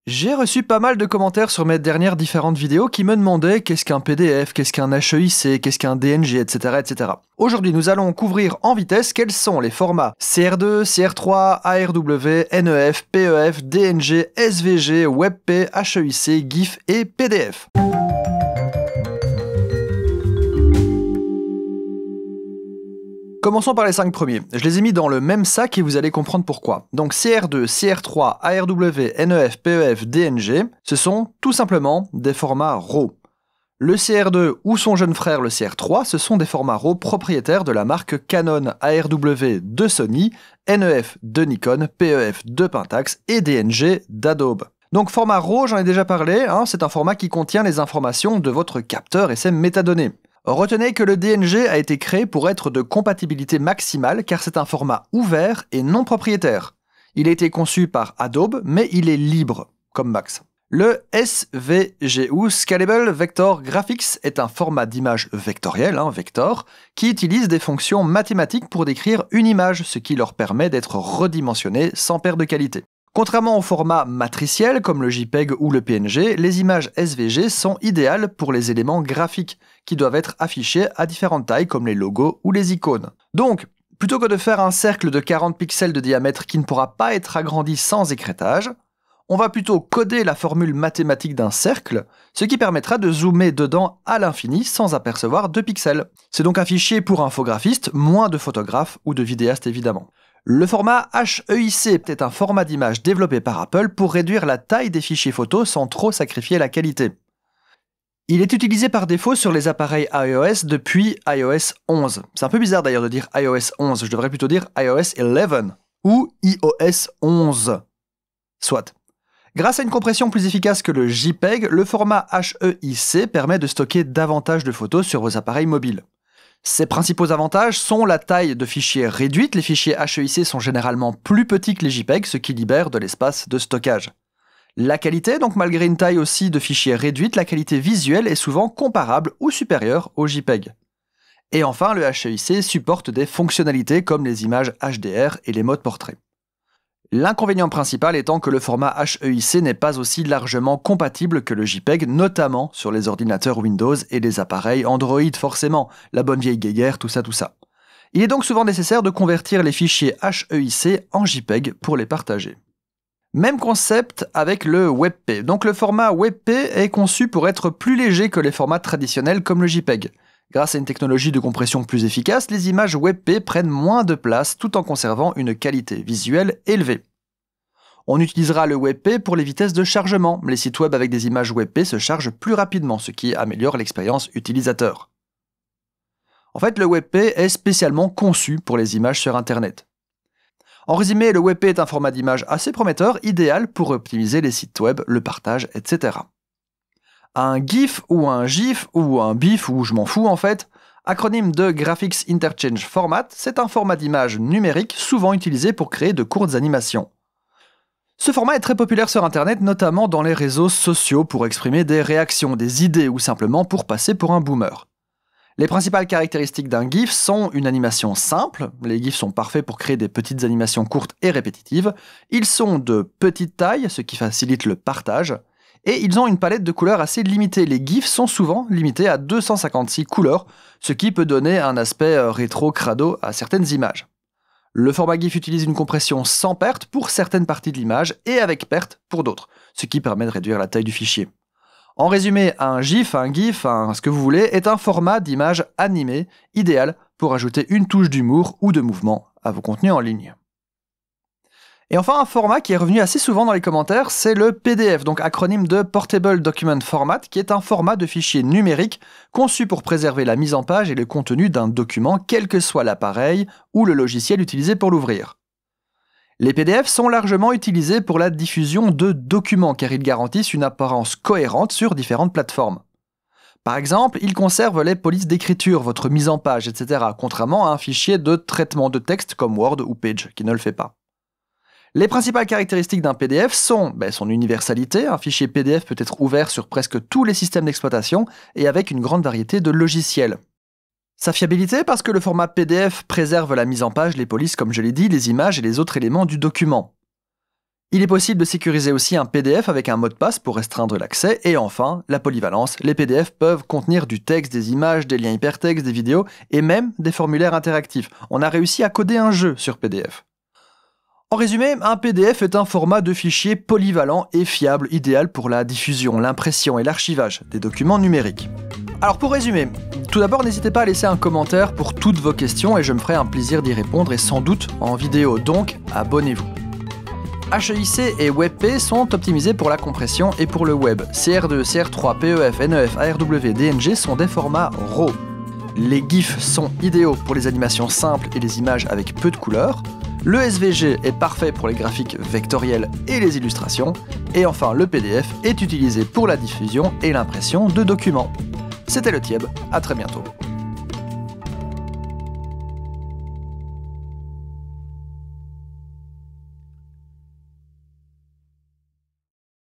J'ai reçu pas mal de commentaires sur mes dernières différentes vidéos qui me demandaient qu'est-ce qu'un PDF, qu'est-ce qu'un HEIC, qu'est-ce qu'un DNG, etc. etc. Aujourd'hui, nous allons couvrir en vitesse quels sont les formats CR2, CR3, ARW, NEF, PEF, DNG, SVG, WebP, HEIC, GIF et PDF. Commençons par les 5 premiers. Je les ai mis dans le même sac et vous allez comprendre pourquoi. Donc CR2, CR3, ARW, NEF, PEF, DNG, ce sont tout simplement des formats RAW. Le CR2 ou son jeune frère le CR3, ce sont des formats RAW propriétaires de la marque Canon, ARW de Sony, NEF de Nikon, PEF de Pentax et DNG d'Adobe. Donc format RAW, j'en ai déjà parlé, c'est un format qui contient les informations de votre capteur et ses métadonnées. Retenez que le DNG a été créé pour être de compatibilité maximale car c'est un format ouvert et non propriétaire. Il a été conçu par Adobe, mais il est libre, comme Max. Le SVG ou Scalable Vector Graphics est un format d'image vectoriel, vector, qui utilise des fonctions mathématiques pour décrire une image, ce qui leur permet d'être redimensionné sans perte de qualité. Contrairement au format matriciel comme le JPEG ou le PNG, les images SVG sont idéales pour les éléments graphiques qui doivent être affichés à différentes tailles comme les logos ou les icônes. Donc, plutôt que de faire un cercle de 40 pixels de diamètre qui ne pourra pas être agrandi sans écrêtage, on va plutôt coder la formule mathématique d'un cercle, ce qui permettra de zoomer dedans à l'infini sans apercevoir 2 pixels. C'est donc un fichier pour infographiste, moins de photographes ou de vidéastes évidemment. Le format HEIC est un format d'image développé par Apple pour réduire la taille des fichiers photos sans trop sacrifier la qualité. Il est utilisé par défaut sur les appareils iOS depuis iOS 11. C'est un peu bizarre d'ailleurs de dire iOS 11, je devrais plutôt dire iOS 11 ou iOS 11. Soit. Grâce à une compression plus efficace que le JPEG, le format HEIC permet de stocker davantage de photos sur vos appareils mobiles. Ses principaux avantages sont la taille de fichiers réduite, les fichiers HEIC sont généralement plus petits que les JPEG, ce qui libère de l'espace de stockage. La qualité, donc malgré une taille aussi de fichiers réduite, la qualité visuelle est souvent comparable ou supérieure au JPEG. Et enfin, le HEIC supporte des fonctionnalités comme les images HDR et les modes portrait. L'inconvénient principal étant que le format HEIC n'est pas aussi largement compatible que le JPEG, notamment sur les ordinateurs Windows et les appareils Android forcément, la bonne vieille guéguerre, tout ça. Il est donc souvent nécessaire de convertir les fichiers HEIC en JPEG pour les partager. Même concept avec le WebP. Donc le format WebP est conçu pour être plus léger que les formats traditionnels comme le JPEG. Grâce à une technologie de compression plus efficace, les images WebP prennent moins de place tout en conservant une qualité visuelle élevée. On utilisera le WebP pour les vitesses de chargement. Les sites web avec des images WebP se chargent plus rapidement, ce qui améliore l'expérience utilisateur. En fait, le WebP est spécialement conçu pour les images sur Internet. En résumé, le WebP est un format d'image assez prometteur, idéal pour optimiser les sites web, le partage, etc. Un GIF ou un GIF ou un BIF, ou je m'en fous en fait, acronyme de Graphics Interchange Format, c'est un format d'image numérique souvent utilisé pour créer de courtes animations. Ce format est très populaire sur Internet, notamment dans les réseaux sociaux pour exprimer des réactions, des idées ou simplement pour passer pour un boomer. Les principales caractéristiques d'un GIF sont une animation simple, les GIFs sont parfaits pour créer des petites animations courtes et répétitives, ils sont de petite taille, ce qui facilite le partage, et ils ont une palette de couleurs assez limitée. Les GIFs sont souvent limités à 256 couleurs, ce qui peut donner un aspect rétro-crado à certaines images. Le format GIF utilise une compression sans perte pour certaines parties de l'image et avec perte pour d'autres, ce qui permet de réduire la taille du fichier. En résumé, un GIF, un GIF, ce que vous voulez, est un format d'image animée idéal pour ajouter une touche d'humour ou de mouvement à vos contenus en ligne. Et enfin, un format qui est revenu assez souvent dans les commentaires, c'est le PDF, donc acronyme de Portable Document Format, qui est un format de fichier numérique conçu pour préserver la mise en page et le contenu d'un document, quel que soit l'appareil ou le logiciel utilisé pour l'ouvrir. Les PDF sont largement utilisés pour la diffusion de documents, car ils garantissent une apparence cohérente sur différentes plateformes. Par exemple, ils conservent les polices d'écriture, votre mise en page, etc., contrairement à un fichier de traitement de texte comme Word ou Page, qui ne le fait pas. Les principales caractéristiques d'un PDF sont son universalité. Un fichier PDF peut être ouvert sur presque tous les systèmes d'exploitation et avec une grande variété de logiciels. Sa fiabilité parce que le format PDF préserve la mise en page, les polices comme je l'ai dit, les images et les autres éléments du document. Il est possible de sécuriser aussi un PDF avec un mot de passe pour restreindre l'accès. Et enfin, la polyvalence. Les PDF peuvent contenir du texte, des images, des liens hypertextes, des vidéos et même des formulaires interactifs. On a réussi à coder un jeu sur PDF. En résumé, un PDF est un format de fichier polyvalent et fiable, idéal pour la diffusion, l'impression et l'archivage des documents numériques. Alors pour résumer, tout d'abord n'hésitez pas à laisser un commentaire pour toutes vos questions et je me ferai un plaisir d'y répondre et sans doute en vidéo, donc abonnez-vous. HEIC et WebP sont optimisés pour la compression et pour le web. CR2, CR3, PEF, NEF, ARW, DNG sont des formats RAW. Les GIFs sont idéaux pour les animations simples et les images avec peu de couleurs. Le SVG est parfait pour les graphiques vectoriels et les illustrations. Et enfin, le PDF est utilisé pour la diffusion et l'impression de documents. C'était le Tieb, à très bientôt.